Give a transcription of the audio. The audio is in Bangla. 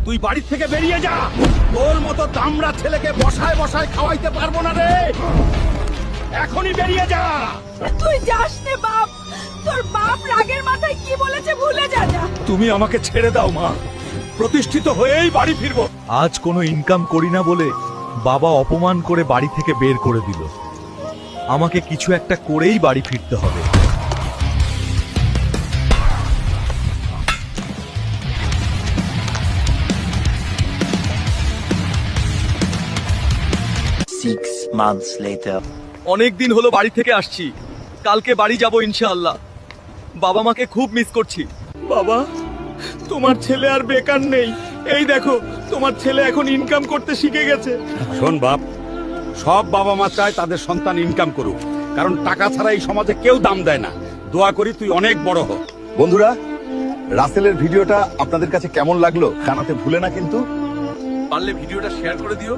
তুই বাড়ি থেকে বেরিয়ে যা। তোর মতো দামড়া ছেলেকে বসায় বসায় খাওয়াইতে পারবো না রে। এখনই বেরিয়ে যা। তুই যাস নে বাপ, তোর বাপ রাগের মাথায় কি বলেছে ভুলে যা। তুমি আমাকে ছেড়ে দাও মা, প্রতিষ্ঠিত হয়েই বাড়ি ফিরবো। আজ কোনো ইনকাম করি না বলে বাবা অপমান করে বাড়ি থেকে বের করে দিল। আমাকে কিছু একটা করেই বাড়ি ফিরতে হবে। Six months later. অনেক দিন হলো বাড়ি থেকে আসছি, কালকে বাড়ি যাব ইনশাআল্লাহ। বাবা মাকে খুব মিস করছি। বাবা, তোমার ছেলে আর বেকার নেই। এই দেখো, তোমার ছেলে এখন ইনকাম করতে শিখে গেছে। শোন বাপ, সব বাবা মা চায় তাদের সন্তান ইনকাম করুক, কারণ টাকা ছাড়া এই সমাজে কেউ দাম দেয় না। দোয়া করি তুই অনেক বড় হ। বন্ধুরা, রাসেলের ভিডিওটা আপনাদের কাছে কেমন লাগলো জানাতে ভুলে না কিন্তু। পারলে ভিডিওটা শেয়ার করে দিও।